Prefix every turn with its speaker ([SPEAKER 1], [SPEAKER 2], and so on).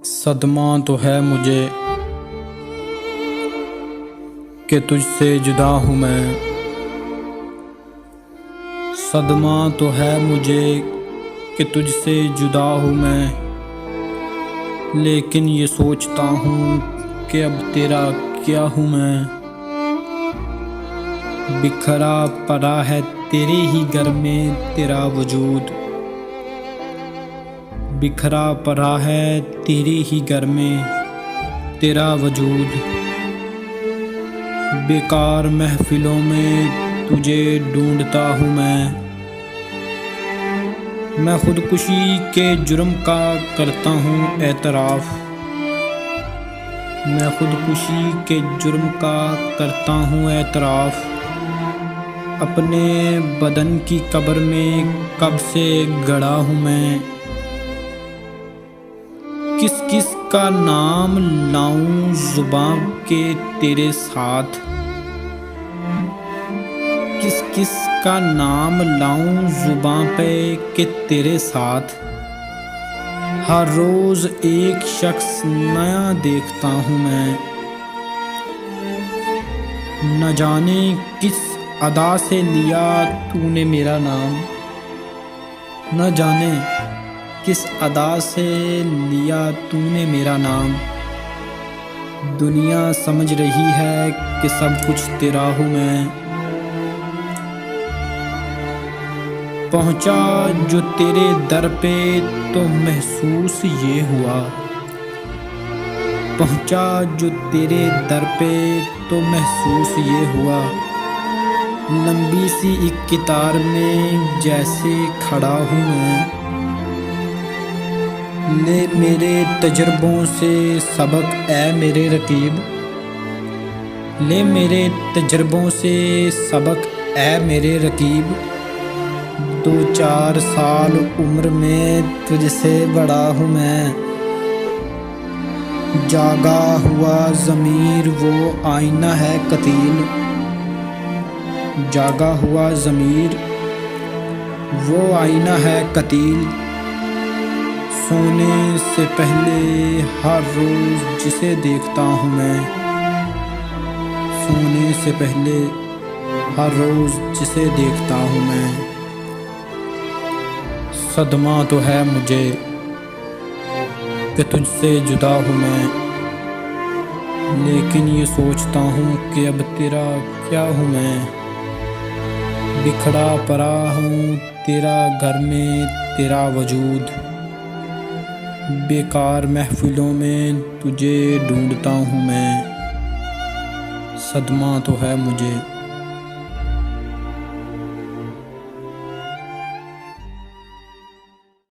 [SPEAKER 1] सदमा तो है मुझे कि तुझसे जुदा हूँ मैं। सदमा तो है मुझे कि तुझसे जुदा हूँ मैं, लेकिन ये सोचता हूँ कि अब तेरा क्या हूँ मैं। बिखरा पड़ा है तेरे ही घर में तेरा वजूद, बिखरा पड़ा है तेरे ही घर में तेरा वजूद। बेकार महफिलों में तुझे ढूंढता हूँ मैं खुदकुशी के जुर्म का करता हूँ एतराफ़। मैं खुदकुशी के जुर्म का करता हूँ एतराफ़। अपने बदन की कब्र में कब से गड़ा हूँ मैं। किस किस का नाम लाऊं ज़ुबान के तेरे साथ, किस किस का नाम लाऊं ज़ुबान पे के तेरे साथ। हर रोज़ एक शख्स नया देखता हूँ मैं, न जाने किस अदा से लिया तूने मेरा नाम। न जाने किस अदा से लिया तूने मेरा नाम। दुनिया समझ रही है कि सब कुछ तेरा हूँ मैं। पहुँचा जो तेरे दर पे तो महसूस ये हुआ, पहुँचा जो तेरे दर पे तो महसूस ये हुआ। लंबी सी एक कितार में जैसे खड़ा हूँ मैं। ले मेरे तजुर्बों से सबक ए मेरे रकीब, ले मेरे तजुर्बों से सबक ए मेरे रकीब। 2-4 साल उम्र में तुझसे बड़ा हूँ मैं। जागा हुआ ज़मीर वो आईना है कतील, जागा हुआ ज़मीर वो आईना है कतील। सोने से पहले हर रोज़ जिसे देखता हूँ मैं, सोने से पहले हर रोज़ जिसे देखता हूँ मैं। सदमा तो है मुझे कि तुझसे जुदा हूँ मैं, लेकिन ये सोचता हूँ कि अब तेरा क्या हूँ मैं। बिखरा पड़ा हूँ तेरा घर में तेरा वजूद, बेकार महफिलों में तुझे ढूंढता हूँ मैं। सदमा तो है मुझे।